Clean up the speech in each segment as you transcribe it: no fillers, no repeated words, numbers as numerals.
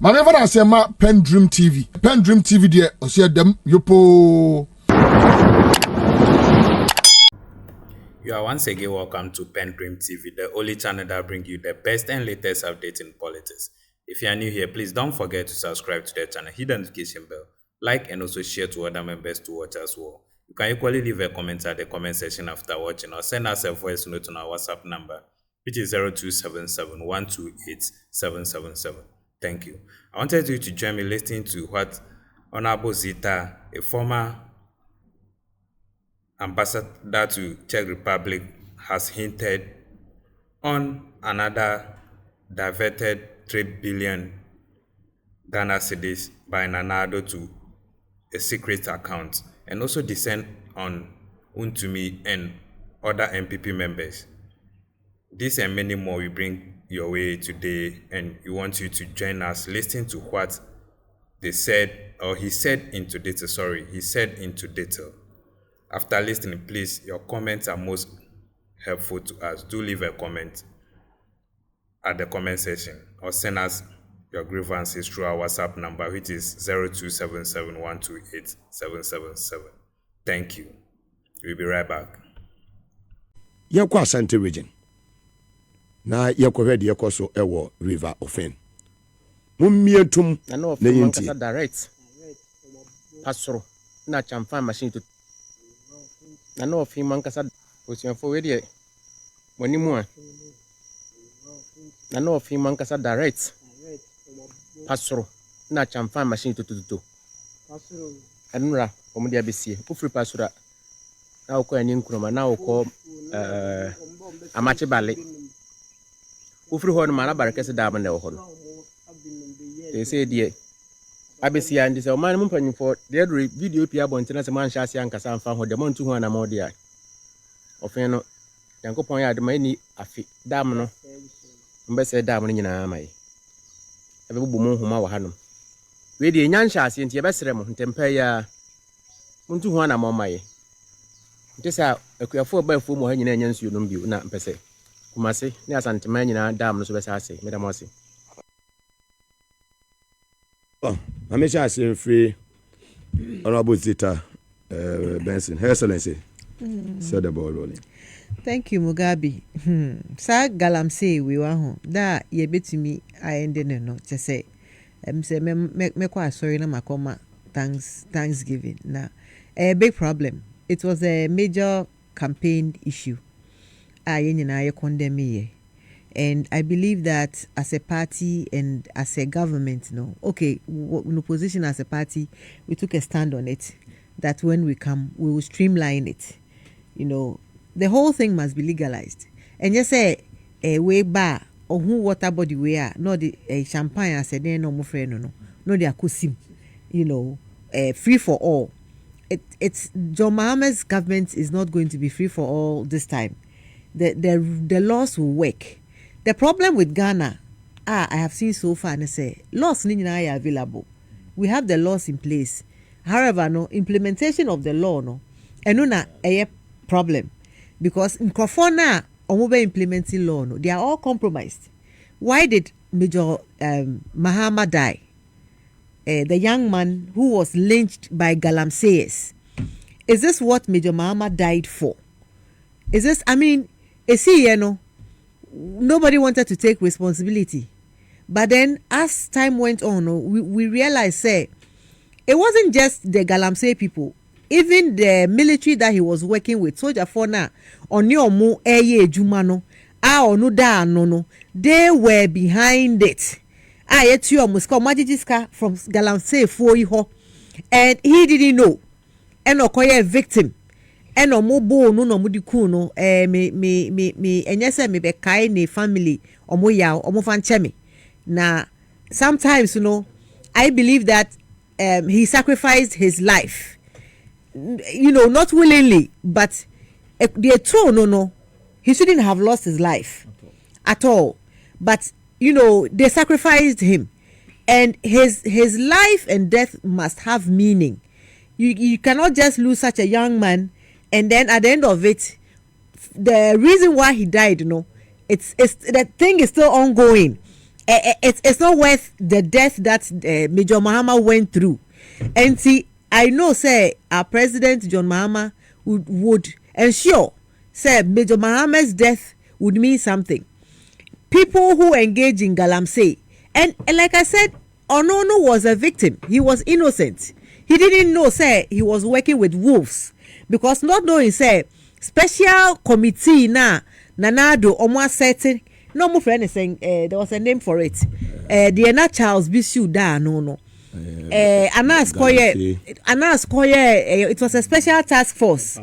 Maneva na sema PENDREAM TV. PENDREAM TV de osia dem yopo. You are once again welcome to PENDREAM TV, the only channel that brings you the best and latest updates in politics. If you are new here, please don't forget to subscribe to the channel, hit the notification bell, like and also share to other members to watch as well. You can equally leave a comment at the comment section after watching or send us a voice note on our WhatsApp number, which is 0277 128 777. Thank you. I wanted you to join me listening to what Honorable Zita, a former ambassador to Czech Republic, has hinted on another diverted 3 billion Ghana cedis by Addo to a secret account, and also descend on Wontumi and other MPP members. This and many more we bring your way today, and we want you to join us, listen to what they said, or he said into detail. He said into detail. After listening, please, your comments are most helpful to us. Do leave a comment at the comment section or send us your grievances through our WhatsApp number, which is 0277 128 777. Thank you. We'll be right back. Yakwa Asante region. Na yakwa yakoso ewo river ofen. Mummietum na yinti direct pasoro na chamfa machine to na no fi mankasa osianfo we de wanimu a na no fi mankasa direct pasoro na chamfa machine to pasoro anura omo dia besie ofri pasoro na okọ ani nkroma na okọ amache bale ofri ho no mara barekese da am na ho no they say die abesi and say o man mpanyin for the video pia bontina se man hyase ankasa amfa ho de man tu ho na mo de a ofen no yankopon ya de man ni afi dam no mbese dam no nyina mai ebe bubu mo homa wa hanom we de nya hyase nti ebesere mo ntempa ya muntu ho na mo mai nti sa akuafo ba afo mo ha nyina nya nsuo no mbio na mpese kumase ni asantema nyina dam no so besa ase me da mo ase. I'm sure free Honorable Zita Benson. Her Excellency. Said the ball rolling. Thank you, Mugabe. Sa galamsey we wa ho. Da ye betimi ayende no. Just say say me kwa sorry na makoma Thanksgiving. Na a big problem. It was a major campaign issue. Aye nyina ye condemn ye. And I believe that as a party and as a government, in opposition as a party, we took a stand on it, that when we come, we will streamline it. The whole thing must be legalized. And just say, way bar, or who water body we are, not the champagne, I said, no more friend, no, they are kusim, free for all. It's John Mahama's government is not going to be free for all this time. The laws will work. The problem with Ghana, I have seen so far, and say laws are available. We have the laws in place. However, implementation of the law, and no a problem, because in Krofona, implementing law, they are all compromised. Why did Major Mahama die? The young man who was lynched by galamseyers. Is this what Major Mahama died for? Is this? I mean, is he nobody wanted to take responsibility, but then as time went on, we realized it wasn't just the galamsey people, even the military that he was working with, soldier for now on your mo jumano no they were behind it. From galamsey for you, and he didn't know, and a victim. Eno mo bo no mo di ku no me enye se me be kai ne family omo ya omo fan chemi na sometimes I believe that he sacrificed his life, not willingly, but the true he shouldn't have lost his life at all, but they sacrificed him, and his life and death must have meaning. You cannot just lose such a young man. And then at the end of it, the reason why he died, it's the thing is still ongoing. it's not worth the death that Major Mahama went through. And see, I know say our president John Mahama would ensure say Major Mahama's death would mean something. People who engage in galamsey, and like I said, Onono was a victim. He was innocent. He didn't know say he was working with wolves, because not knowing say special committee na nanado almost certain no more friend saying there was a name for it. The na Charles Bisu da no. Anas Koye, it was a special task force.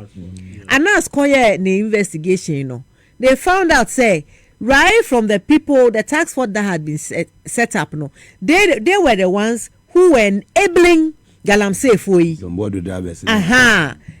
Anas Koye the investigation, you know. They found out say right from the people, the task force that had been set up, no, they were the ones who were enabling galamsey for you.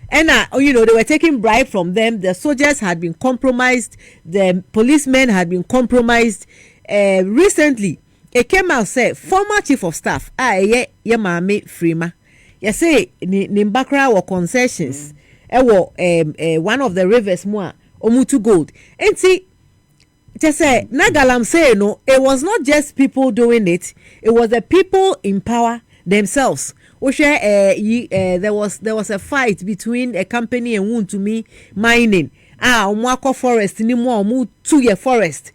And you know, they were taking bribe from them. The soldiers had been compromised. The policemen had been compromised. Recently, it came out say former chief of staff, ye Mame Frima, you say Nimbakra were concessions. One of the rivers more Omutu Gold. And see, just say Nagalamsey, no, it was not just people doing it. It was the people in power themselves. There was a fight between a company and Wontumi mining. Umwako forest ni mo 2-year forest,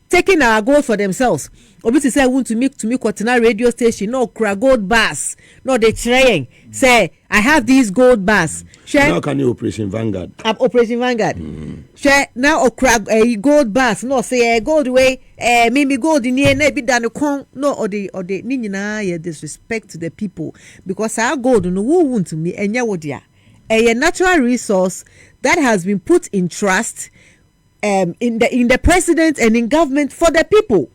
taking our gold for themselves. Obviously say Wontumi to me Kotina radio station no kra gold bars. No, they trying say I have these gold bars. Now can you Operation Vanguard? Operation Vanguard. Share now gold bars. No say gold way. Maybe gold in here. Maybe done no or the nina disrespect to the people, because our gold no won't to me and yawodia a natural resource that has been put in trust in the president and in government for the people.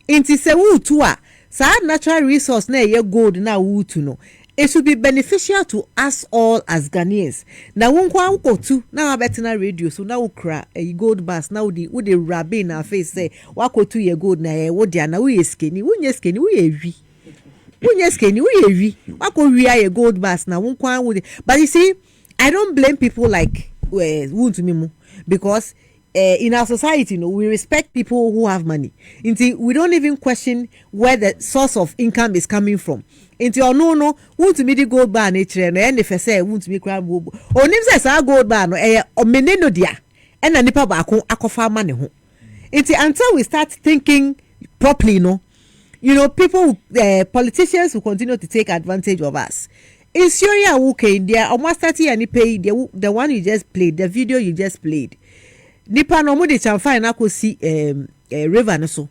Inti se wu tuwa sa natural resource na ye gold na wu tu no. It should be beneficial to us all as Ghanaians. Na wunkwa uko tu na wabetina radio so na ukra a gold bars na udi rabe na face say wako tu ye gold na ye wodia na uye skeni uye wi. Unye skeni uye wi. Wako wi ye gold bars na wunkwa udi. But you see, I don't blame people like Wontumi, because in our society, you know, we respect people who have money. We don't even question where the source of income is coming from. No, Wontumi the gold bar nature no any first say Wontumi crab bobo. Onim say sa gold bar no o meneno dia. E na nipa ba akofa ma ne ho. Until we start thinking properly, you know, people, politicians will continue to take advantage of us. In Syria, okay, there almost 30 and pay the one you just played, the video you just played. Nipa no mo de chamfa na ko see river no so.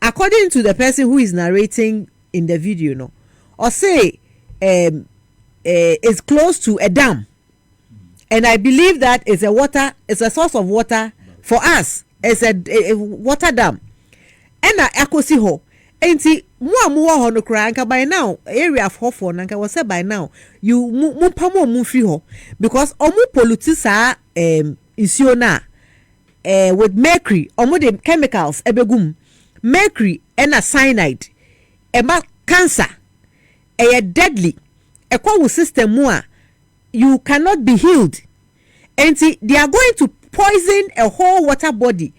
According to the person who is narrating in the video, no, or say it's close to a dam, and I believe that it's a source of water for us. It's a water dam, and I could see ho. Enti mo ho no kra nka by now area of Hofo nka was say by now you mo pamo mo free ho, because omo pollute sa isuo na with mercury, omo the chemicals ebegum mercury and a cyanide ema cancer deadly ekwa system mo a you cannot be healed. And they are going to poison a whole water body,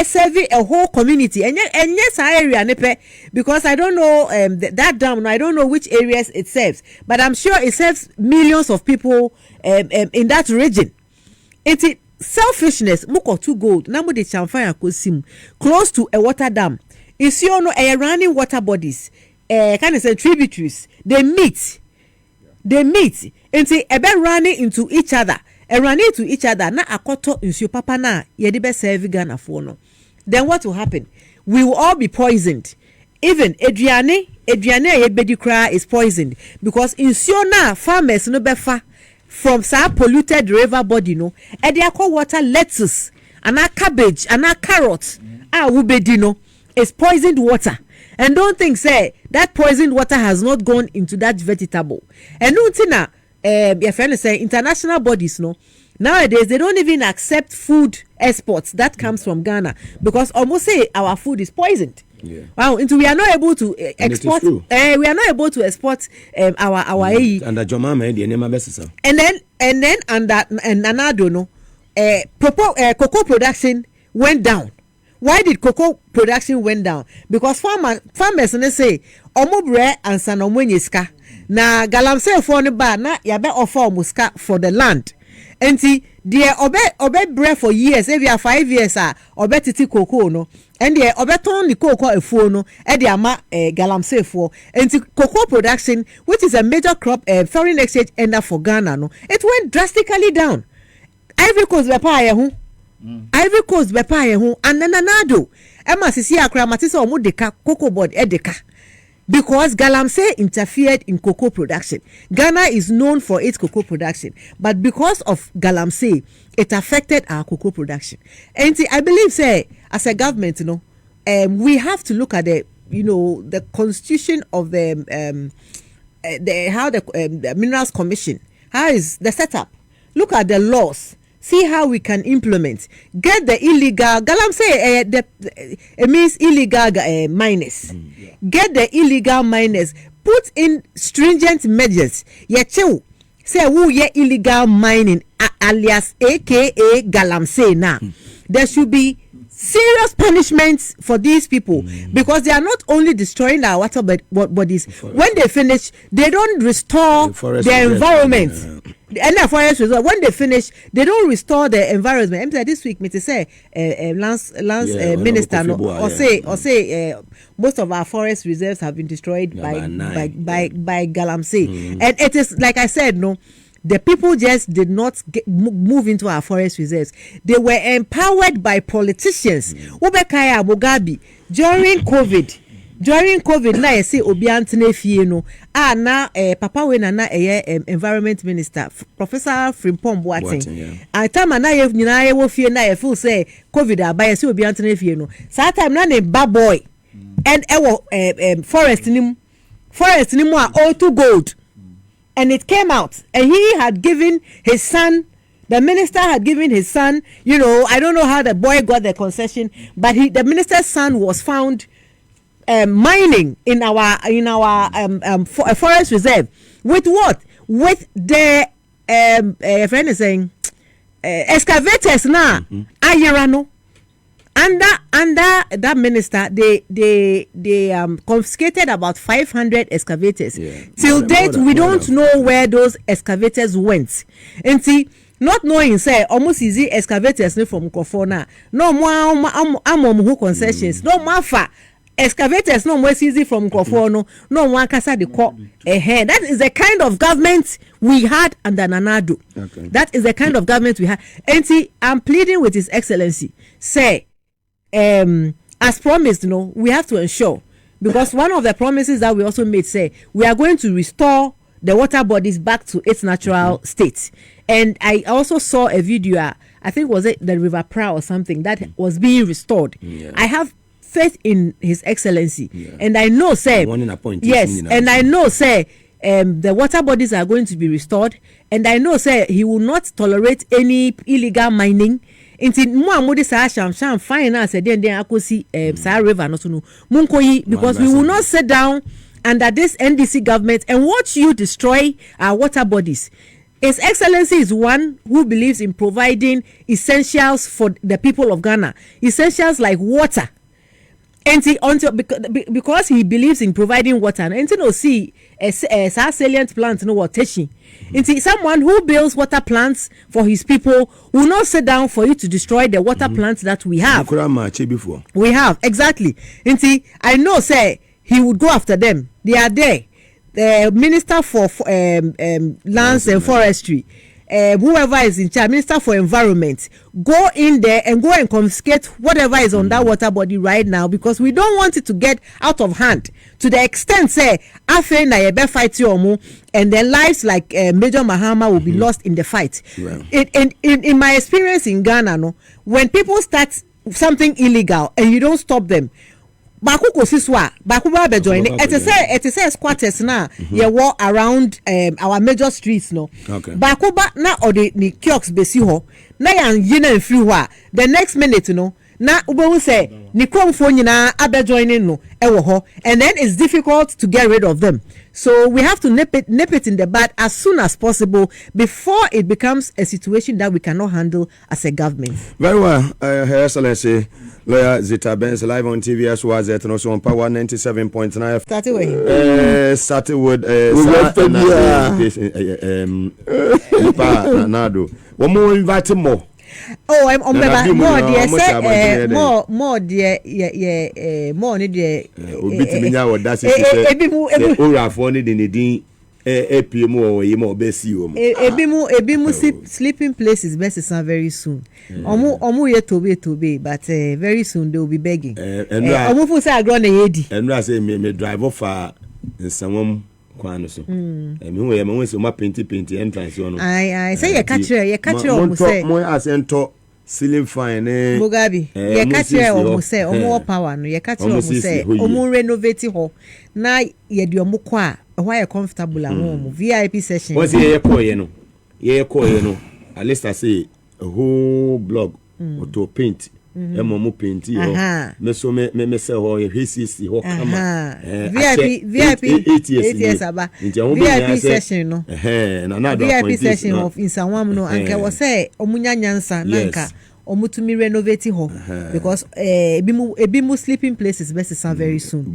serving a whole community. And yes, area nepe, because I don't know that dam. I don't know which areas it serves, but I'm sure it serves millions of people in that region. It's selfishness. Moko to gold. Namu de chamfaya kosim close to a water dam. It's a running water bodies. Kind of say tributaries. They meet. And say ebe running into each other. Running to each other. Na akoto insu papa na yedibe serve Ghana for no. Then what will happen? We will all be poisoned. Even Adriane yebedi kra is poisoned, because insu na farmers no befa from sa polluted river body no. E dey call water lettuce, ana cabbage, ana carrot. Ubedi no is poisoned water. And don't think say that poisoned water has not gone into that vegetable. And no tina your friend say international bodies no. Nowadays they don't even accept food exports that comes from Ghana, because almost say our food is poisoned. Yeah. Wow, into we are not able to export. We are not able to export our and the Jomama the name of and then Addo no cocoa production went down. Why did cocoa production went down? Because farmers say omo bre ansa na omo nyiska. Na galamsey for ne ba na ya be offer muska for the land. Enti the obe bre for years, if you are 5 years obe titi cocoa no. And the obe ton the cocoa efuo no e de ama galamsey for. Enti cocoa production, which is a major crop foreign exchange ender for Ghana no, it went drastically down. Ivory Coast bepa ye ho. Ivory Coast bepa ye ho ananado. Emma sisi akra matisa omo deka cocoa board edeka. Because galamsey interfered in cocoa production. Ghana is known for its cocoa production, but because of galamsey, it affected our cocoa production. And I believe, say, as a government, we have to look at the constitution of the Minerals Commission. How is the setup? Look at the laws. See how we can implement. Get the illegal galamsey. It means illegal miners. Get the illegal miners. Put in stringent measures. Yechew say who ye illegal mining alias AKA galamsey now. There should be serious punishments for these people because they are not only destroying our water bodies. When they finish, they don't restore the environment. And the forest reserve, when they finish, they don't restore the environment. This week, me to say, Lance Minister, or say, most of our forest reserves have been destroyed by galamsey, and it is like I said, no. The people just did not move into our forest reserves. They were empowered by politicians. Obekaya Mugabe during COVID na I say obi antene fie no na papa we na environment minister Professor Frimpong Boateng. At time na ye nyina ye wo fie na ye feel say COVID abaya say obi antene fie no. Sa time na ne bad boy and forest nim all to gold. And it came out, and he had given his son, the minister had given his son, I don't know how the boy got the concession, but the minister's son was found mining in our forest reserve. With what? With the friend is saying excavators now. Ayerano. Under that minister, they confiscated about 500 excavators. Till date, we don't know where those excavators went. And see, not knowing, say, almost easy excavators from Kofona. No more who concessions. No more excavators. No more easy from Kofona. No more casa de co. That is the kind of government we had under Nanado. Okay. That is the kind of government we had. And see, I'm pleading with His Excellency. Say. As promised, we have to ensure, because one of the promises that we also made say we are going to restore the water bodies back to its natural state. And I also saw a video, I think was it the River Pra or something, that was being restored. I have faith in His Excellency, and I know say and I know say the water bodies are going to be restored, and I know say he will not tolerate any illegal mining. Inti mo amode sa sham fine na say den akosi sa river no so no munkoyi, because we will not sit down under this NDC government and watch you destroy our water bodies. His Excellency is one who believes in providing essentials for the people of Ghana, essentials like water. And because he believes in providing water, and no see a salient plant no water. Someone who builds water plants for his people will not sit down for you to destroy the water plants that we have. We have exactly. I know, say he would go after them. They are there. The Minister for Lands and Forestry. Whoever is in charge, Minister for Environment, go in there and go and confiscate whatever is on that water body right now, because we don't want it to get out of hand to the extent say afe na yebe fight yomu and their lives like Major Mahama will be lost in the fight. In my experience in Ghana, when people start something illegal and you don't stop them, baku ko siswa baku ba join it is squatters na ye walk around our major streets baku ba na or the kiosks besi ho na yan yina free ho the next minute na ubo say ni kromfo nyina abe joining no ewo ho, and then it's difficult to get rid of them. So we have to nip it in the bud as soon as possible before it becomes a situation that we cannot handle as a government. Very well, Her Excellency, Lawyer Zita Benz, live on TV as well as and also on Power 97.9. Started with started with Addo. One more invite more. Oh, I'm on more dear, say more dear, yeah, more dear. Obitinya or that's it. Ora for need in the APM or more besi. Ebimu sleeping places best is very soon. Omu yet to be, but very soon they will be begging. Omu for say agrone yedi. And I say me drive off someone. So me so ma painty entrance on. I say you catch omu say. Mo asento ceiling fine Mugabe. You catch omu say omu power no. You catch omu say omu renovate ho. Na ye di omu kwa why comfortable omu VIP session. What's ye no? Ye no. At least I say a whole block to paint. Mo paint here. Me so me say ho HCC ho kama. VIP 8 years aba. VIP session no. Na VIP session of Insawam no anke wo say omunya nyansa nanka omutumi renovate ho because ebimu sleeping places best is very soon.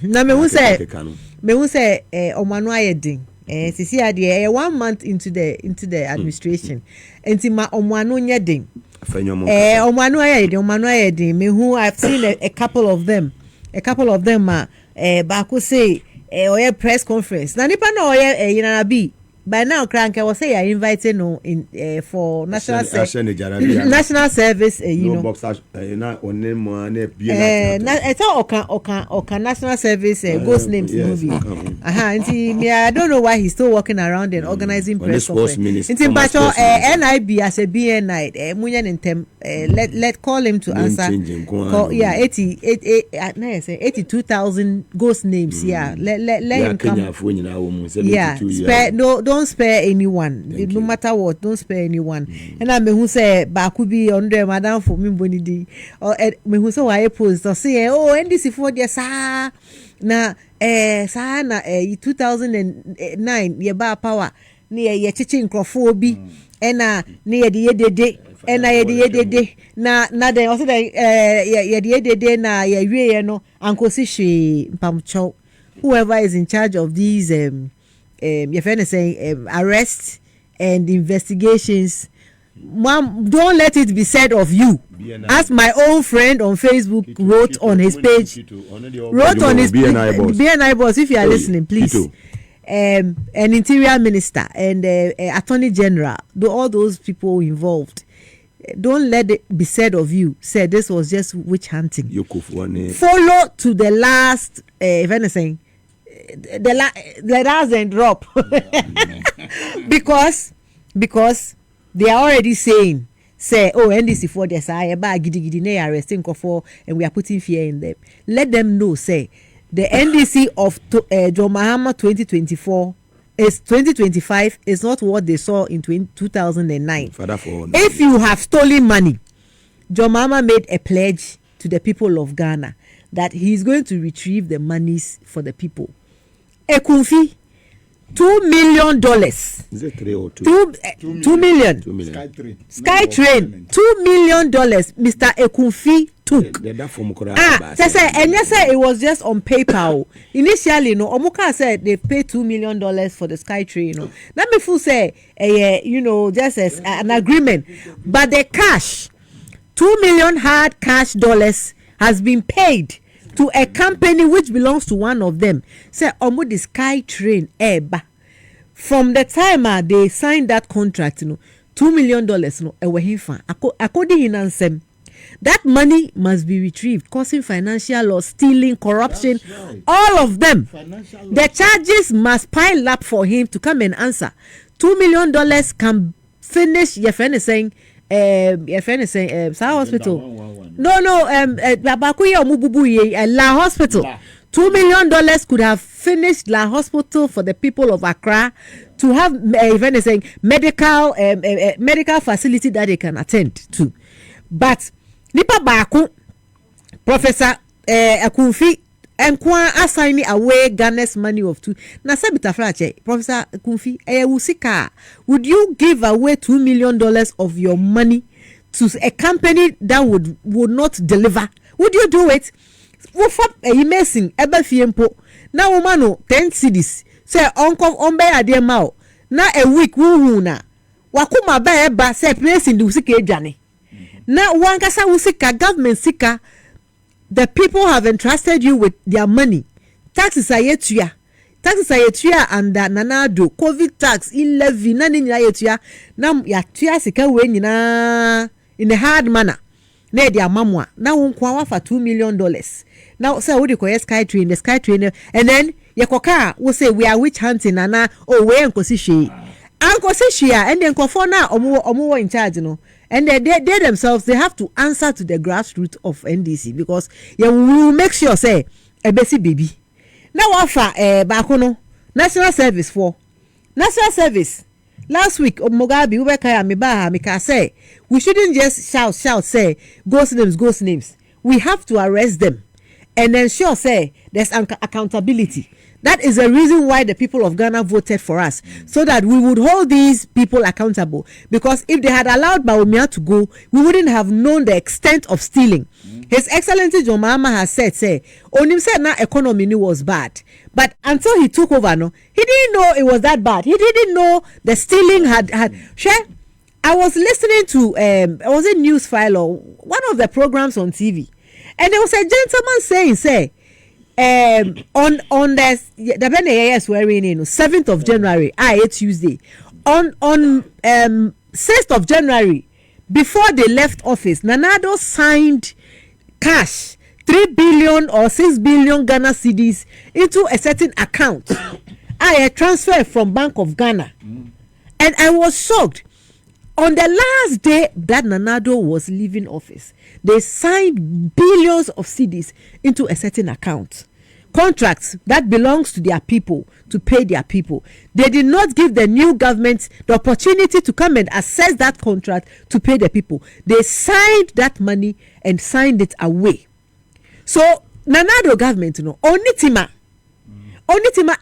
Na me hu say omanu ayedin. Sisi ade 1 month into the administration. Enti ma omanu nyedin. Omanu ayedin me who I've seen a couple of them baako say oye press conference na nipa na oye yina bi by now crank I was say I invited no in for national service you know box na onem mo na oka national service ghost names movie nti I don't know why he's still walking around and organizing press conference nti bacho NIB as a BNI munye ntem let call him to answer call, yeah 82,000 ghost names let him come spare don't spare anyone no matter what, don't spare anyone. And I me who say baku be under madam for me bonidi or me who say why post or say NDC for the sa na 2009 ye ba power near ye chichi nkrofo bi ena near the yedede ena yedede na then also the yedede na ye wie no ankosi hwe mpamcho whoever is in charge of these your friend is saying arrests and investigations. Mom, don't let it be said of you. As my own friend on Facebook wrote on his page, BNI boss, if you are listening, please. An interior minister and attorney general, all those people involved. Don't let it be said of you. Said this was just witch hunting. Follow to the last, if anything. The last and drop because they are already saying NDC for this I bag gidi they arresting for and we are putting fear in them. Let them know say the NDC of John Mahama 2025 is not what they saw in 2009. If you have stolen money, John Mahama made a pledge to the people of Ghana that he is going to retrieve the monies for the people. Ekunfi, $2 million. Is it 3 or 2? 2 million. Skytrain, $2 million. Mr. Ekunfi took. It was just on PayPal. Initially, no, Omuka said they paid $2 million for the Skytrain. No, let me full say, just as an agreement, but the cash, $2 million hard cash dollars has been paid to a company which belongs to one of them. Say omo the Skytrain eba. From the time they signed that contract, $2 million no ewehifa. According inansem, that money must be retrieved, causing financial loss, stealing, corruption, all of them. The charges must pile up for him to come and answer. $2 million can finish your friend is saying hospital. No, Babakuya Mububuye, La Hospital. $2 million could have finished La Hospital for the people of Accra to have medical facility that they can attend to. But nipa baako Professor Akunfi enkwa assign away Ghana's money of 2 na sabita frache Professor Akunfi wusika would you give away $2 million of your money to a company that would not deliver? Would you do it? Wofa amazing ebe fiempo na woman no 10 cedis say onbe ade ma o na a week wu na wakuma ba eba say place in the usika edwane na wankasa usika government sika. The people have entrusted you with their money. Taxes are yetua and nanado COVID tax in levy na nyina yetua na yatua sika we nyina in a hard manner. Na dia mamwa na wonkwa wa for $2 million. Now say we dey sky train and then yekoka we say we are witch hunting na oh we enkosi hwe. Ankosi hwe and then kofo na omo in charge no. And they themselves, they have to answer to the grassroots of NDC because we will make sure say a basic baby. Now offer bakono national service for national service. Last week Mugabe ubekaya mibaha mika say we shouldn't just shout say ghost names. We have to arrest them and ensure say there's accountability. That is the reason why the people of Ghana voted for us, so that we would hold these people accountable. Because if they had allowed Bawumia to go, we wouldn't have known the extent of stealing. His Excellency John Mahama has said, Onim said na economy was bad. But until he took over, no, he didn't know it was that bad. He didn't know the stealing had. Share. I was listening to was it News File or one of the programs on TV, and there was a gentleman saying, on the swearing in 7th of January, Tuesday, on 6th of January, before they left office, Nanado signed cash 3 billion or 6 billion Ghana cedis into a certain account. I transfer from Bank of Ghana, and I was shocked. On the last day that Nanado was leaving office, they signed billions of cedis into a certain account. Contracts that belongs to their people, to pay their people. They did not give the new government the opportunity to come and assess that contract to pay the people. They signed that money and signed it away. So Nanado government, Onitima,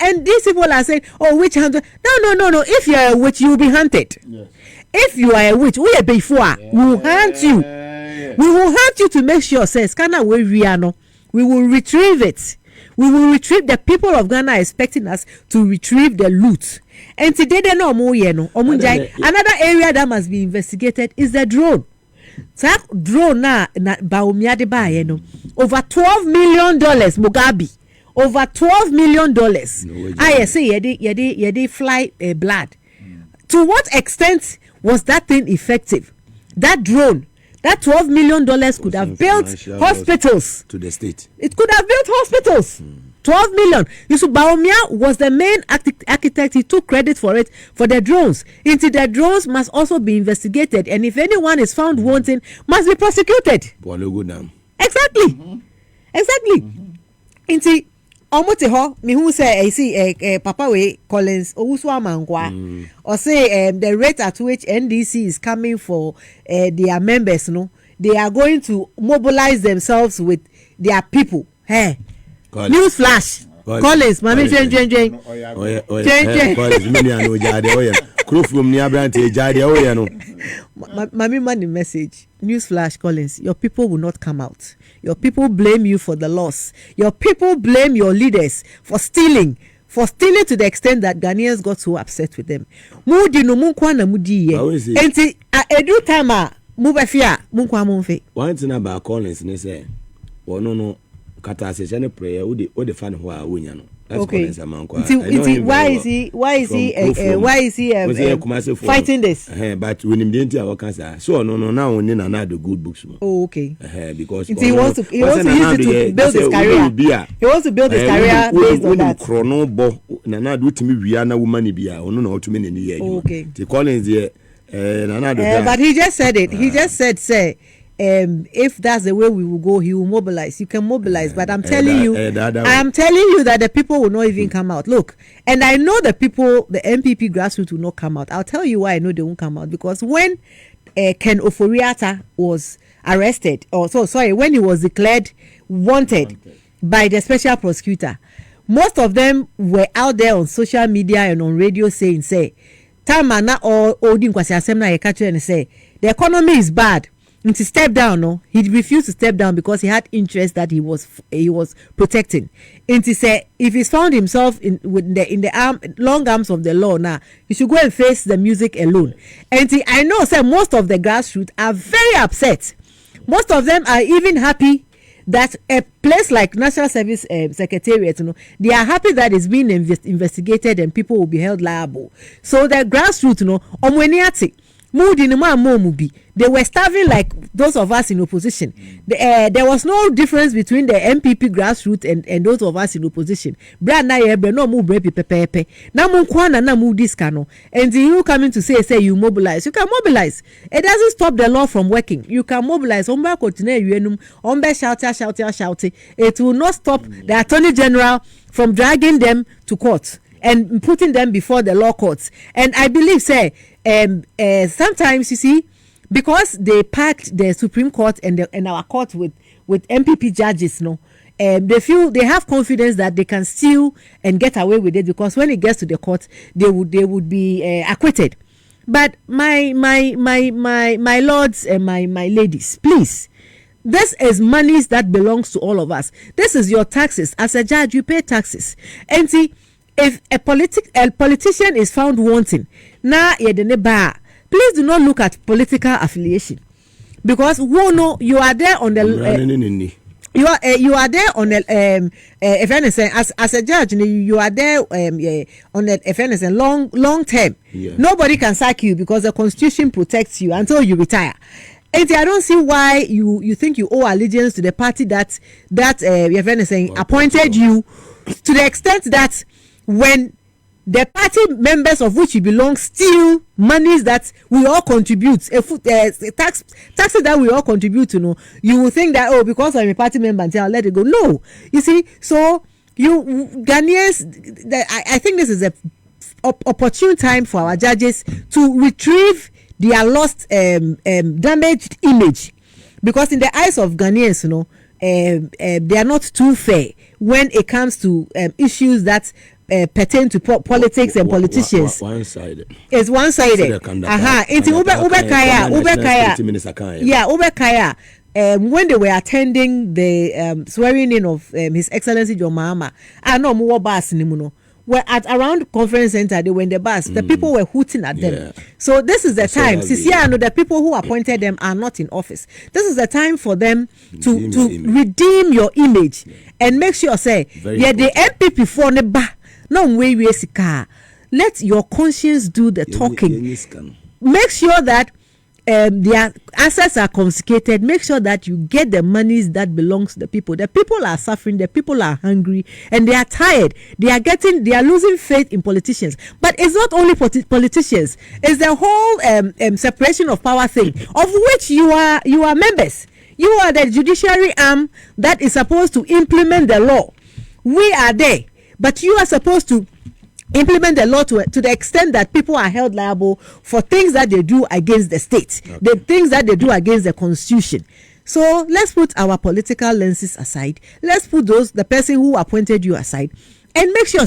and these people are saying, oh, witch hunter. No. If you are a witch, you will be hunted. Yes. If you are a witch, we are before. We will hunt you. We will hunt you to make sure, says, we will retrieve it. We will retrieve. The people of Ghana are expecting us to retrieve the loot. And today they know another area that must be investigated is the drone. That drone na Bawumia de buy over $12 million Mugabe. Over $12 million. I say yedi fly blood. To what extent was that thing effective? That drone, that $12 million could have built hospitals to the state. It could have built hospitals. 12 million. Yusuf Bawumia was the main architect. He took credit for it, for the drones. Into the drones must also be investigated, and if anyone is found wanting, must be prosecuted. Exactly. Exactly. Into Omote ho me who say I see Papa we Collins Owusu Amangwa or say the rate at which NDC is coming for their members, they are going to mobilize themselves with their people. Hey, news flash. Collins, Mami Jen. Mami money message. News flash, Collins. Your people will not come out. Your people blame you for the loss. Your people blame your leaders for stealing to the extent that Ghanaians got so upset with them. Mudi no munkwa na mudi ye. Enti edu time mubefia munkwa mumfe. One thing about Collins ne say, no kata se jane prayer wo de fan ho a wonya no. That's okay. Why is he fighting this? But when him didn't have cancer, so no now we need another good books. Oh, okay. Because he wants to use it to build his career. He wants to build his career based on that. Chrono bo na do timi wia na woman bia ono na otumi ne ye. Okay. The Collins there but he just said it. He just said say if that's the way we will go, he will mobilize. You can mobilize, but I'm telling you that the people will not even come out. Look, and I know the people, the MPP grassroots will not come out. I'll tell you why I know they won't come out, because when Ken Oforiatta was arrested, when he was declared wanted by the special prosecutor, most of them were out there on social media and on radio saying, Tamana or Odin Kwasiasemna Ekachu and say, the economy is bad. And to step down, no, he refused to step down because he had interest that he was protecting. And to say, if he's found himself in the long arms of the law now, he should go and face the music alone. And I know, most of the grassroots are very upset. Most of them are even happy that a place like National Service Secretariat, they are happy that it's being investigated and people will be held liable. So the grassroots, they were starving like those of us in opposition. There was no difference between the MPP grassroots and those of us in opposition. And you coming to say you mobilize. You can mobilize. It doesn't stop the law from working. You can mobilize. Shouting. It will not stop the Attorney General from dragging them to court and putting them before the law courts. And I believe, sometimes you see, because they packed the Supreme Court and our court with MPP judges, they have confidence that they can steal and get away with it, because when it gets to the court, they would be acquitted. But my lords and my ladies, please, this is monies that belongs to all of us. This is your taxes. As a judge, you pay taxes. And see, if a politician is found wanting, please do not look at political affiliation, because you are there on the you are there on the if anything, as a judge, you are there on the if anything long term. Yeah. Nobody can sack you because the Constitution protects you until you retire. And I don't see why you think you owe allegiance to the party that if anything appointed you, to the extent that when the party members of which you belong steal monies that we all contribute, taxes that we all contribute to, you will think that, because I'm a party member, until I'll let it go. No, you see, so you Ghanaians, I think this is a opportune time for our judges to retrieve their lost, damaged image, because in the eyes of Ghanaians, they are not too fair when it comes to issues that pertain to politics and politicians. One-sided. It's one-sided. It's Ubekaya. When they were attending the swearing in of His Excellency John Mahama, I know more bus nimuno. Were at around conference center, they were in the bus. The people were hooting at them. Yeah. So this is the time. I know the people who appointed them are not in office. This is the time for them to redeem your image and make sure the MPP for the ba. No way we sika. Let your conscience do the talking. Make sure that their assets are confiscated. Make sure that you get the monies that belongs to the people. The people are suffering. The people are hungry, and they are tired. They are losing faith in politicians. But it's not only politicians. It's the whole separation of power thing, of which you are members. You are the judiciary arm that is supposed to implement the law. We are there. But you are supposed to implement the law to the extent that people are held liable for things that they do against the state, the things that they do against the Constitution. So let's put our political lenses aside. Let's put the person who appointed you aside, and make sure,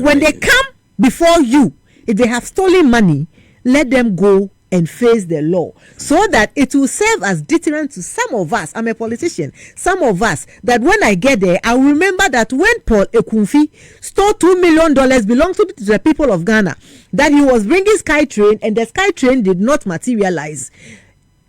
when they come before you, if they have stolen money, let them go and face the law, so that it will serve as deterrent to some of us. I'm a politician. Some of us, that when I get there, I will remember that when Paul Ekunfi stole $2 million belongs to the people of Ghana, that he was bringing SkyTrain and the SkyTrain did not materialize.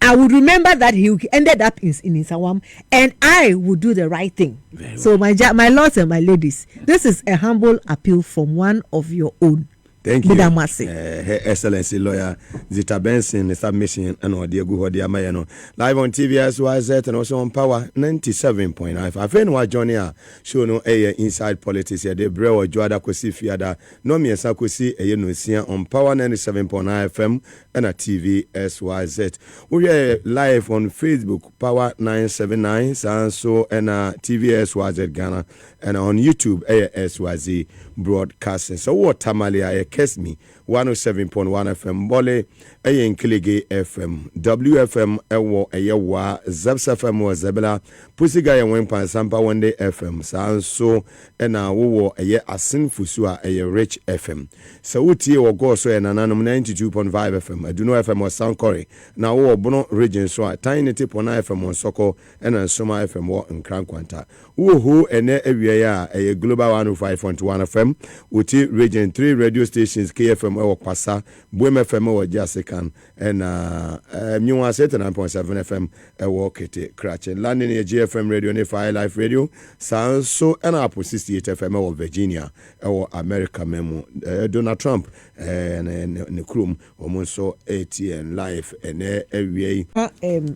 I would remember that he ended up in Isawam, and I would do the right thing. So my lords and my ladies, this is a humble appeal from one of your own. Thank you. Her Excellency Lawyer Zita Benson, the submission and Odia Guhodia Mayano. Live on TVSYZ and also on Power 97.9. I've been Johnny show no inside politics here. The Brewer Joada Kosi Fiada, no me Sakosi, a Yenusia on Power 97.9 FM and a TVSYZ. We are live on Facebook, Power 979, Sanso and TVSYZ Ghana, and on YouTube, ASYZ broadcasting. So what Tamalia Kesmi 107.1 FM Bole Ayen Kilege FM WFM Ewo Eyewa Zeps FM was Zebela Pusiga Wempan Sampa Wende FM so ena wo eye Asin Fusua eye Rich FM. So uti wo go so ena nanum 92.5 FM Aduno FM was Sound Corey. Na wo bono region so Tiny Tip on FM on Soko ena Soma FM wo Nkrankwanta. Wo ene ewia eye Global 105.1 FM uti region 3 radio stations KFM ewo Kwasa Boem FM ewo Jasikan ena Mnywa 9.7 FM ewo Kete Krachen landing ye GFM radio ne Fire Life Radio so ena Apple 68 FM ewo Virginia ewo America memo Donald Trump ne krum omonso ATN live ene ewie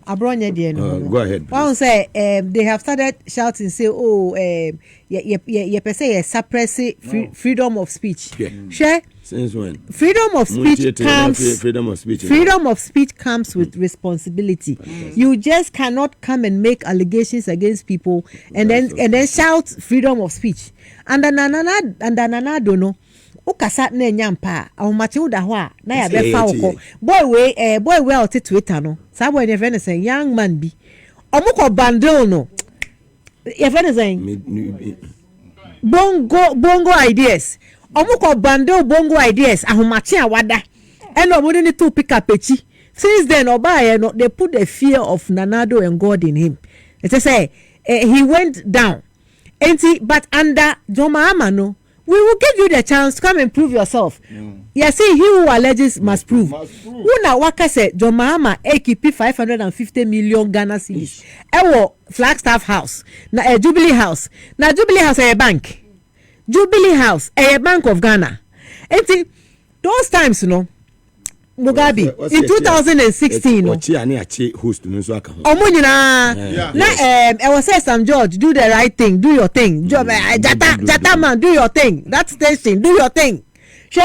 abronya de no go ahead. One say they have started shouting say ye say suppress freedom of speech. Share since when freedom of speech comes with responsibility. You just cannot come and make allegations against people and then shout freedom of speech. And nana don't know. Ukasa na nyampa ahomache uda ho a na ya be fa woko boy we out Twitter no sa boy ne friend say young man bi omukọ bundle no your friend say bongo ideas omukọ bundle bongo ideas ahomache awada and omo ni to pick up echi. Since then oba no they put the fear of Nanado and God in him. It say he went down but under Joma no we will give you the chance to come and prove yourself. You see, he who alleges must prove. Una waka say John Mahama keep 550 million Ghana cedis. Ewo Flagstaff House, na Jubilee House. Na Jubilee House a bank. Jubilee House a bank of Ghana. And those times, you know, Mugabe in 2016 no I was say Sam George do the right thing, do your thing. Jata man, do your thing. That station, do your thing. She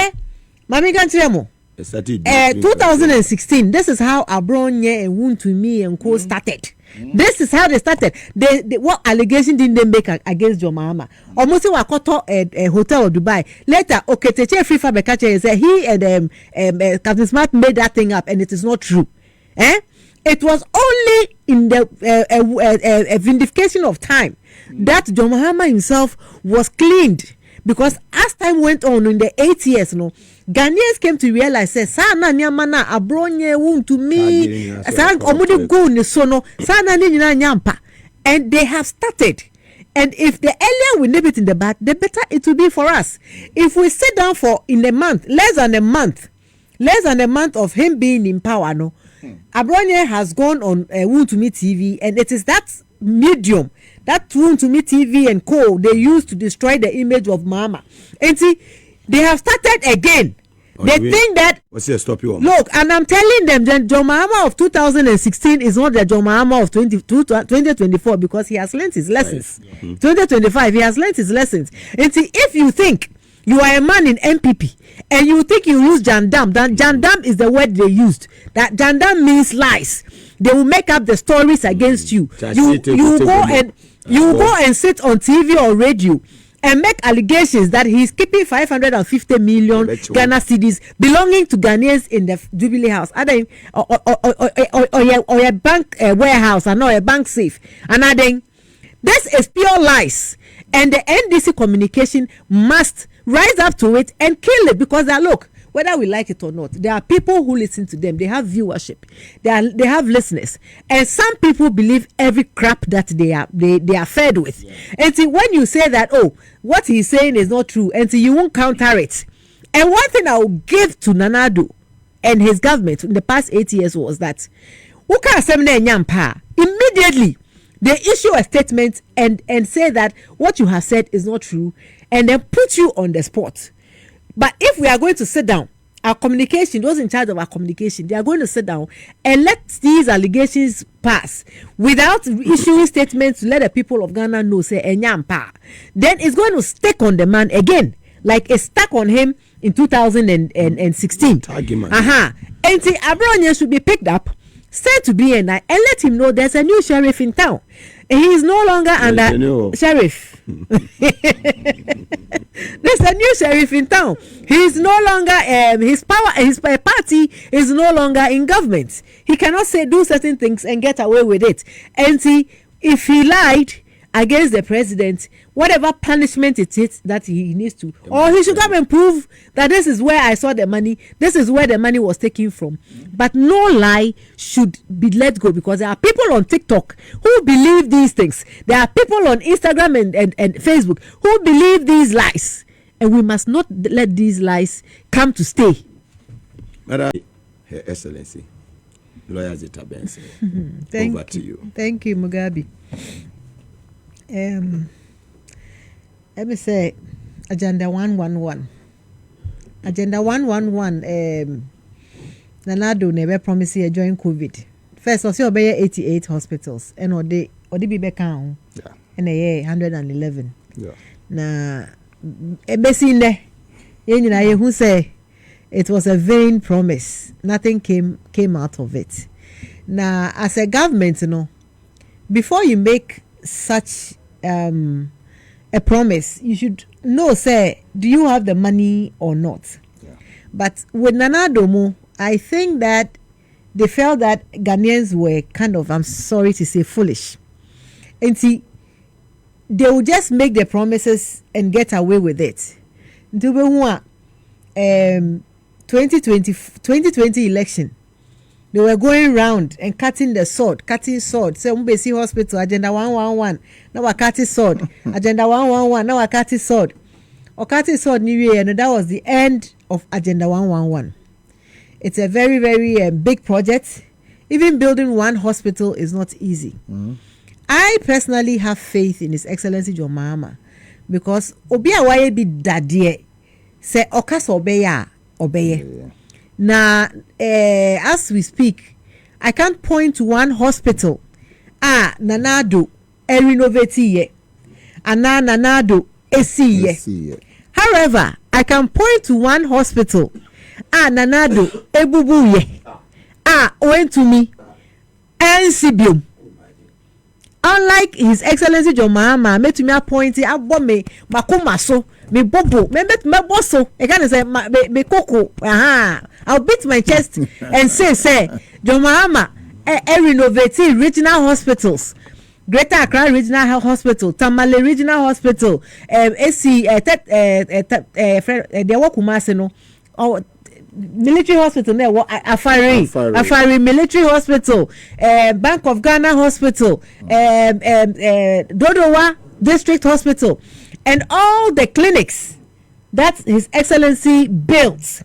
Mami Gantremo 2016 this is how Abronye and Wontumi and Co started. This is how they started. They what allegation didn't they make against John Mahama? Almost wakoto a hotel of Dubai. Later, Oketeche Free Fabekache said he and Captain Smart made that thing up, and it is not true. It was only in the a vindication of time that John Mahama himself was cleaned, because as time went on in the 8 years, Ghanaians came to realize say sana nyamana abronye Wontumi san omudi go ni sono sana ni nyina nyampa, and they have started. And if the earlier we nip it in the bud, the better it will be for us. If we sit down for in a month, less than a month of him being in power, Abronye has gone on Wontumi TV, and it is that medium, that Wontumi TV and Co. they use to destroy the image of Mama. And see, they have started again. They think that look, and I'm telling them that John Mahama of 2016 is not the John Mahama of 2024, because he has learned his lessons. 2025 he has learned his lessons. And see, if you think you are a man in MPP and you think you use Jandam, then Jandam is the word they used. That Jandam means lies. They will make up the stories against you. You go and sit on TV or radio and make allegations that he is keeping 550 million Ghana cedis belonging to Ghanaians in the Jubilee House, or a bank warehouse, and not a bank safe. And adding, this is pure lies, and the NDC communication must rise up to it and kill it, because look, whether we like it or not, there are people who listen to them. They have viewership. They have listeners, and some people believe every crap that they are fed with. Yeah. And see, when you say that, what he's saying is not true, and see, you won't counter it. And one thing I will give to Nanado and his government in the past 8 years was that immediately they issue a statement and say that what you have said is not true, and then put you on the spot. But if we are going to sit down, our communication, those in charge of our communication, they are going to sit down and let these allegations pass without issuing statements to let the people of Ghana know, say, Enyampa. Then it's going to stick on the man again, like it stuck on him in 2016. And see, Abronye should be picked up, sent to BNI, and let him know there's a new sheriff in town. He is no longer under sheriff. There's a new sheriff in town. He is no longer his party is no longer in government. He cannot do certain things and get away with it. And see, if he lied against the president, whatever punishment it is that he needs to, or he should come and prove that this is where I saw the money, this is where the money was taken from. But no lie should be let go, because there are people on TikTok who believe these things. There are people on Instagram and Facebook who believe these lies, and we must not let these lies come to stay. Madam, Her Excellency, Lawyer Zita Benson, over to you. Thank you, Mugabe. Let me say, Agenda 111. Agenda 111. Nanado never promised you join COVID. First, also obey 88 hospitals, and or they be back on. Yeah. And 111. Yeah. Na ebesinde. Yenina who say it was a vain promise. Nothing came out of it. Now, as a government, before you make such a promise, you should know, say, do you have the money or not? Yeah. But with Nana Adomo, I think that they felt that Ghanaians were kind of, I'm sorry to say, foolish. And see, they will just make the promises and get away with it. 2020 election, they were going round and cutting sword. Say, Mbesi Hospital, Agenda 111. Now we're cutting sword. Agenda 111. Now we're cutting sword. Or cutting sword New Year, and that was the end of Agenda 111. It's a very, very big project. Even building one hospital is not easy. Mm-hmm. I personally have faith in His Excellency John Mahama, because Obi Awaye bi dadie say Okasa obeye. Now, as we speak, I can't point to one hospital. Nanado renovate ye. Nanado esi. However, I can point to one hospital. Nanado ebubu ye. Wontumi NCBM. Unlike His Excellency John Mahama, me to me appointed abome makoma so me bobo me bosso. I can say me koko. I'll beat my chest and say John Mahama renovating regional hospitals. Greater Accra Regional Health Hospital, Tamale Regional Hospital, AC they work Kumasi or military hospital there, Afari Military Hospital, Bank of Ghana Hospital, Dodowa District Hospital, and all the clinics that His Excellency built.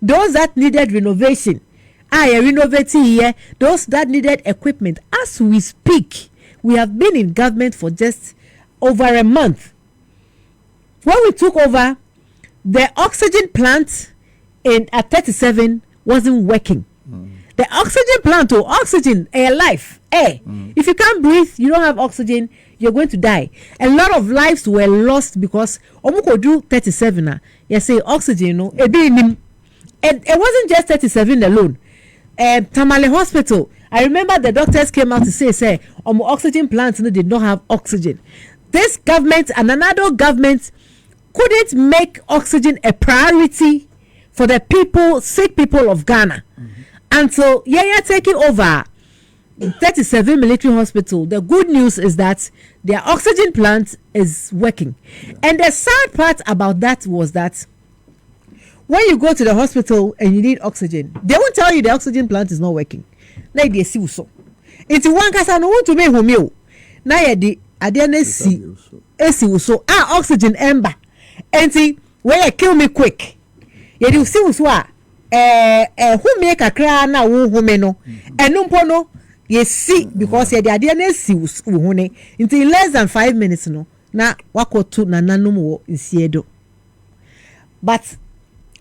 Those that needed renovation, renovating here. Those that needed equipment. As we speak, we have been in government for just over a month. When we took over, the oxygen plant at 37 wasn't working. The oxygen plant, oxygen, air life, air. If you can't breathe, you don't have oxygen, you're going to die. A lot of lives were lost because Omuko do 37. You say oxygen, and it wasn't just 37 alone. Tamale Hospital, I remember the doctors came out to say oxygen plants did not have oxygen. This government and another government couldn't make oxygen a priority for the sick people of Ghana. Until taking over 37 military hospital. The good news is that their oxygen plant is working. And the sad part about that was that when you go to the hospital and you need oxygen, they won't tell you the oxygen plant is not working. Now they see so. It's one casa no want to make home. Now the adena see so oxygen ember. And see where you kill me quick. You see so who make a cry now who no and no you see because the adena see until less than 5 minutes no na wako to na nanumo insiedo. But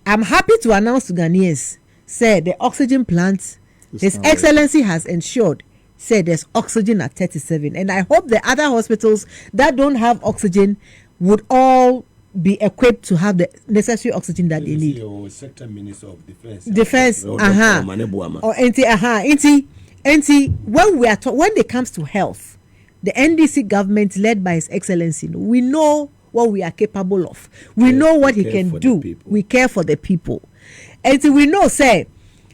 I'm happy to announce to Ghanaians, say the oxygen plant, His Excellency has ensured, say there's oxygen at 37. And I hope the other hospitals that don't have oxygen would all be equipped to have the necessary oxygen that they need. Sector Minister of Defense. Or when it comes to health, the NDC government led by His Excellency, we know what we are capable of. We know what he can do. We care for the people. And we know, say,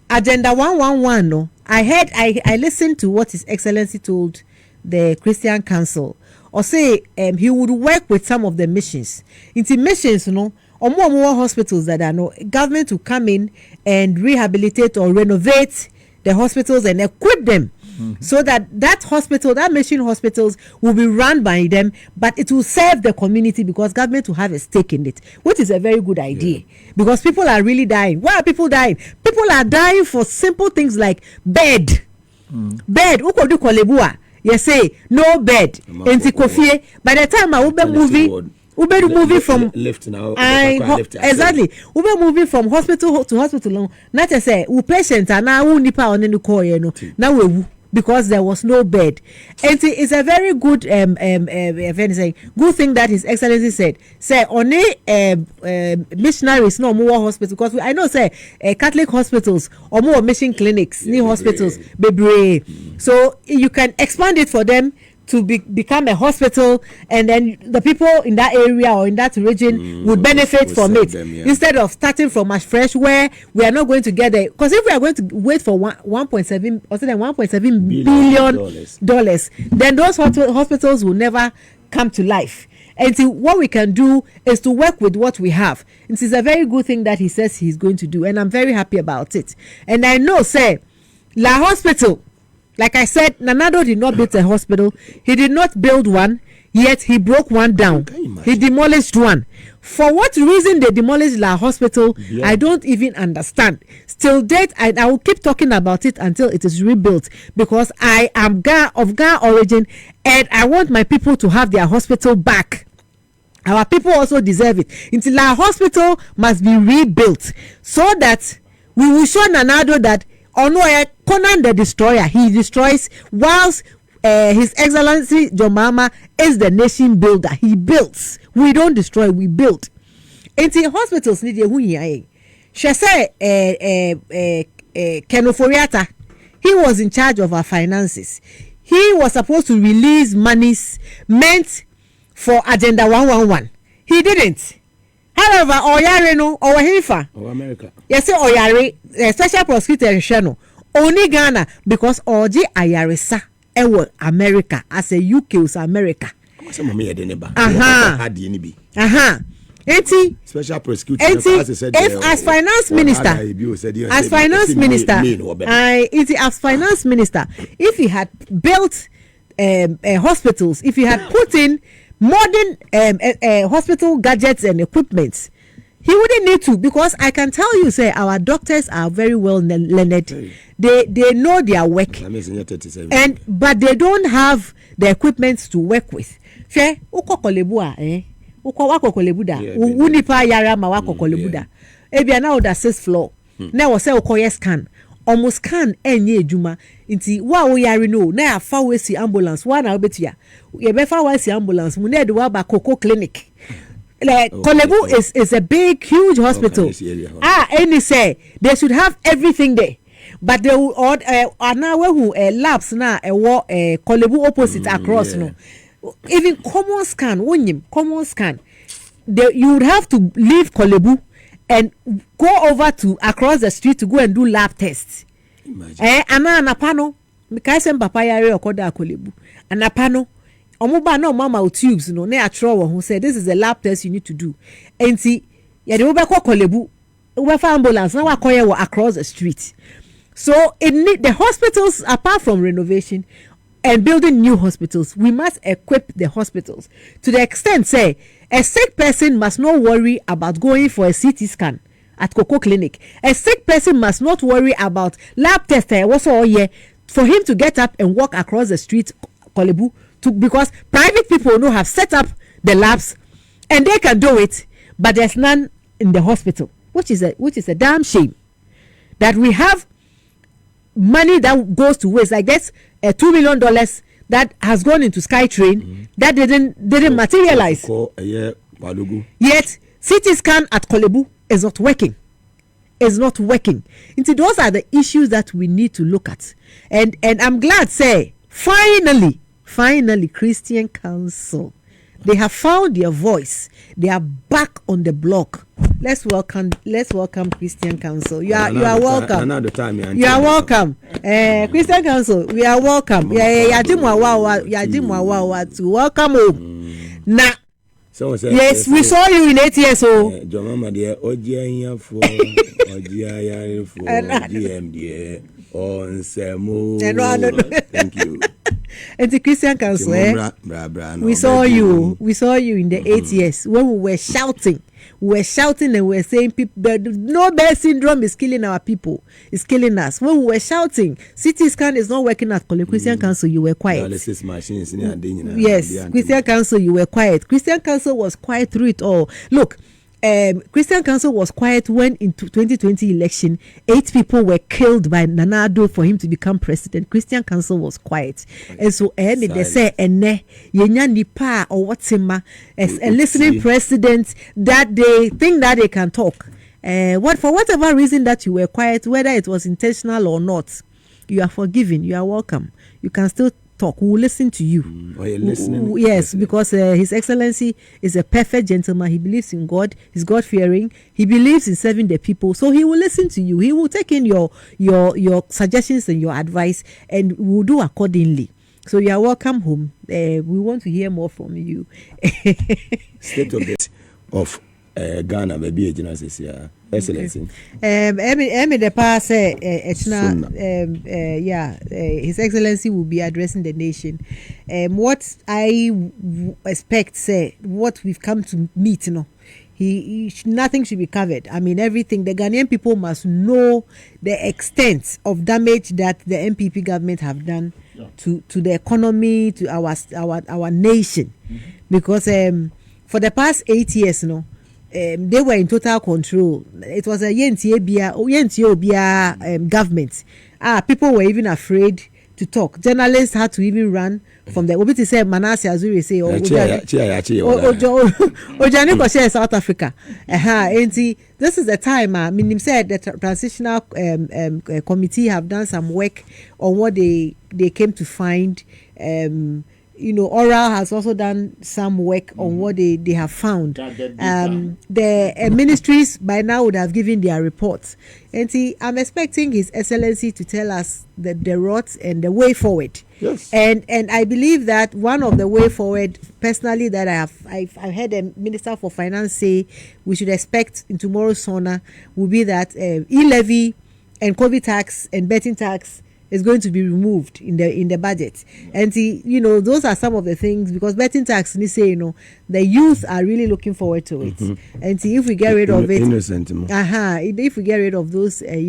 Agenda 111, no, I listened to what His Excellency told the Christian Council, or say he would work with some of the missions. Into missions, you know, or more hospitals that are no government to come in and rehabilitate or renovate the hospitals and equip them. So that hospital, that mission hospitals will be run by them, but it will serve the community because government will have a stake in it, which is a very good idea. Because people are really dying. Why are people dying? People are dying for simple things like bed. Bed. Uko du kolebua. You say no bed. Enti kofie. By the time I will be moving. Ube moving from lift now. Exactly. Ube moving from hospital to hospital. Not to say u patient and now u nipa on the call you know. Now we because there was no bed. And it's a very good good thing that His Excellency said. Say only missionaries no more hospitals because I know say Catholic hospitals or more mission clinics, new hospitals, baby. So you can expand it for them to become a hospital, and then the people in that area or in that region would benefit from it instead of starting from as fresh where we are not going to get there. Because if we are going to wait for 1.7 billion dollars, then those hospitals will never come to life. And so what we can do is to work with what we have. This is a very good thing that he says he's going to do, and I'm very happy about it. And I know, say, La Hospital. Like I said, Nanado did not build a hospital. He did not build one, yet he broke one down. He demolished one. For what reason they demolished La Hospital, I don't even understand. Still date, I will keep talking about it until it is rebuilt because I am of Ga origin and I want my people to have their hospital back. Our people also deserve it. Until La Hospital must be rebuilt so that we will show Nanado that Conan the Destroyer, he destroys, whilst His Excellency John Mahama is the nation builder. He builds. We don't destroy, we build. And the hospitals need a hunya. She say Kenoforiata, he was in charge of our finances. He was supposed to release monies meant for Agenda 111. He didn't. However, Oyare no or Hifa. Oh, America. Yes, Oyare, special prosecutor Shano. Only Ghana because Oji Ayaresa ewo America as a UK was America. Special prosecutor as finance minister, if he had built hospitals, if he had put in modern hospital gadgets and equipment, he wouldn't need to, because I can tell you, say, our doctors are very well learned. They know their work, but they don't have the equipment to work with. Uko unipa yara ma wako kolebuda. Ebia na oda 6th floor. Na wo say uko scan. Almost scan enye ejuma. Inti wa wo yare no na afa we si ambulance wa na obetia. Ye be fa wa si ambulance mu na de wa ba Koko clinic. Like Kolebu is a big huge hospital. And he say they should have everything there. But they will now who labs na Kolebu opposite across no. Even common scan, you would have to leave Kolebu and go over to across the street to go and do lab tests. Anapano, Mikaisen Papaya Okoda Kolebu, Anapano, Omuba no mama tubes, no, ne atrowo who said this is a lab test you need to do. And see, ya de Ubako Kolebu, Ubefa ambulance, now Akoya across the street. So the hospitals, apart from renovation and building new hospitals, we must equip the hospitals to the extent, say, a sick person must not worry about going for a CT scan at Koko Clinic. A sick person must not worry about lab test for him to get up and walk across the street, Kolebu, because private people know have set up the labs and they can do it, but there's none in the hospital, which is a damn shame that we have money that goes to waste. Like that's $2 million that has gone into SkyTrain that didn't materialize. Yet CT scan at Kolebu is not working. It's not working. And so those are the issues that we need to look at. And I'm glad, say, finally finally, Christian Council. They have found their voice. They are back on the block. Let's welcome Christian Council. You are welcome. Another time, you are welcome. Christian Council, we are welcome. To welcome home. Now. Yes, we saw you in 8 years old. Mama dear, Ogia for GMD on Samu. Thank you. And the Christian Council, we saw you. We saw you in the 8 years when we were shouting. We were shouting and we were saying, no bear syndrome is killing our people. It's killing us. When we were shouting, CT scan is not working at Christian Council, you were quiet. Dialysis machines. Yes, Christian Council, you were quiet. Christian Council was quiet through it all. Look, Christian Council was quiet when in 2020 election 8 people were killed by Nana Addo for him to become president. Christian Council was quiet, and so they say yenya nipa or what's him as a listening president that they think that they can talk. For whatever reason that you were quiet, whether it was intentional or not, you are forgiven. You are welcome. You can still talk. We will listen to you. Yes, because His Excellency is a perfect gentleman. He believes in God. He's God-fearing. He believes in serving the people. So he will listen to you. He will take in your suggestions and your advice, and will do accordingly. So you are welcome home. We want to hear more from you. State of Ghana, maybe agencies here. Excellency. The past, His Excellency will be addressing the nation. What I expect, what we've come to meet, nothing should be covered. I mean, everything. The Ghanaian people must know the extent of damage that the MPP government have done to the economy, to our nation, because for the past 8 years, they were in total control. It was a government. People were even afraid to talk. Journalists had to even run from the Obiti said Manasseh Azuri say Ojani Koshe South Africa. This is the time Minim said the transitional committee have done some work on what they came to find. Oral has also done some work on what they have found. The ministries by now would have given their reports. And I'm expecting His Excellency to tell us the route and the way forward. Yes. And I believe that one of the way forward, personally, that I've heard the Minister for Finance say we should expect in tomorrow's SONA will be that e-levy and COVID tax and betting tax is going to be removed in the budget. And those are some of the things, because betting tax, the youth are really looking forward to it. And if we get rid of it, if we get rid of those, the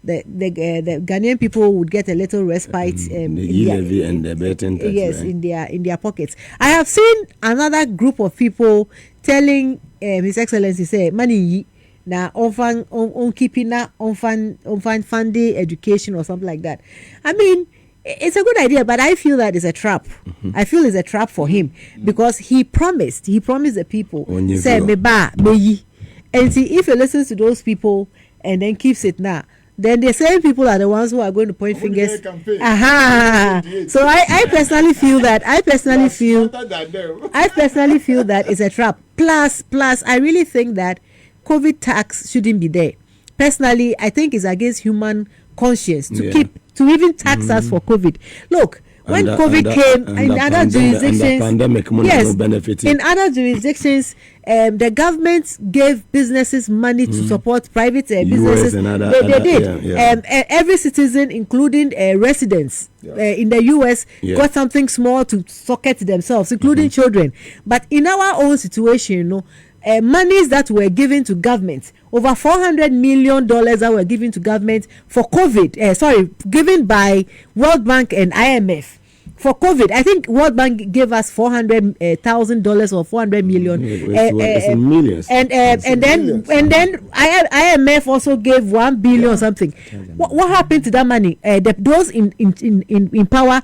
Ghanaian people would get a little respite. The e-levy and the betting tax. Yes, right? in their pockets. I have seen another group of people telling His Excellency say money. Now, on keeping that on funding education or something like that. I mean, it's a good idea, but I feel that it's a trap. I feel it's a trap for him, because he promised the people, say me ba me yi. And see, if he listens to those people and then keeps it now, then the same people are the ones who are going to point fingers. So I personally feel that it's a trap. Plus, I really think that COVID tax shouldn't be there. Personally, I think it's against human conscience to even tax us for COVID. Look, when COVID came in other jurisdictions, in other jurisdictions, the government gave businesses money to support private businesses. They did. Every citizen, including residents in the US, got something small to socket themselves, including children. But in our own situation, monies that were given to government, over $400 million that were given to government for COVID, given by World Bank and IMF for COVID. I think World Bank gave us $400,000 or 400 million. It's millions. And then IMF also gave 1 billion or something. What happened to that money? Those in power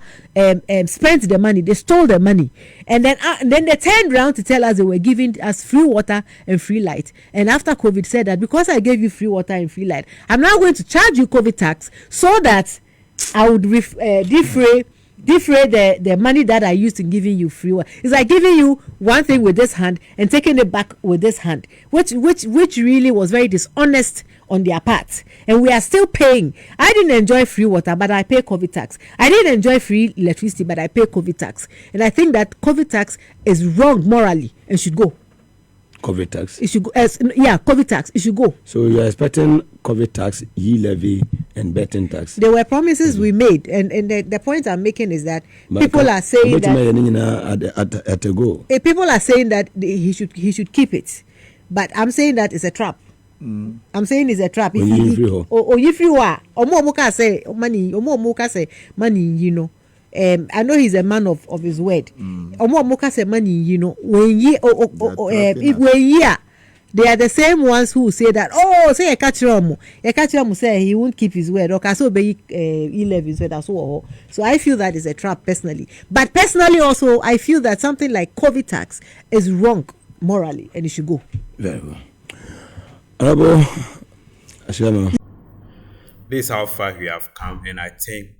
spent the money. They stole the money, and then they turned around to tell us they were giving us free water and free light. And after COVID, said that because I gave you free water and free light, I'm now going to charge you COVID tax so that I would defray defray the money that I used in giving you free. It's like giving you one thing with this hand and taking it back with this hand, which really was very dishonest on their part. And we are still paying. I didn't enjoy free water, but I pay COVID tax. I didn't enjoy free electricity, but I pay COVID tax. And I think that COVID tax is wrong morally and should go. COVID tax? It should go. COVID tax. It should go. So you're expecting COVID tax, levy, and betting tax? There were promises we made, and the point I'm making is that people are saying that at a go. People are saying that he should keep it, but I'm saying that it's a trap. I'm saying it's a trap. If you money, you know. I know he's a man of his word. Money, you know, they are the same ones who say that, say a catcher say he won't keep his word, or so be 11 word as well. So I feel that is a trap personally. But personally also, I feel that something like COVID tax is wrong morally and it should go. Very well. Honorable Ashama. This is how far we have come, and I think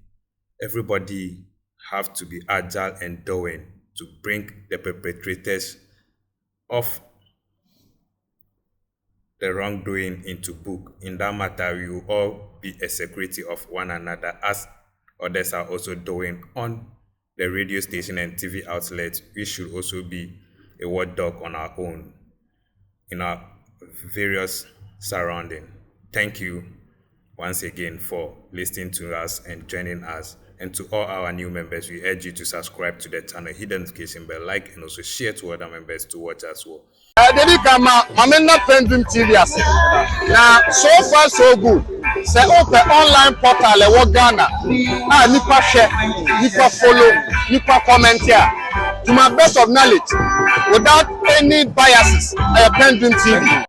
everybody have to be agile and doing to bring the perpetrators of the wrongdoing into book. In that matter, we will all be a security of one another, as others are also doing on the radio station and TV outlets. We should also be a watchdog on our own in our various surroundings. Thank you once again for listening to us and joining us. And to all our new members, we urge you to subscribe to the channel, hit the notification bell, like, and also share to other members to watch as well. PENDREAM TV now, so far so good. Say open online portal e Ghana. Nipa share, nipa follow, nipa comment here. To my best of knowledge, without any biases, PENDREAM TV.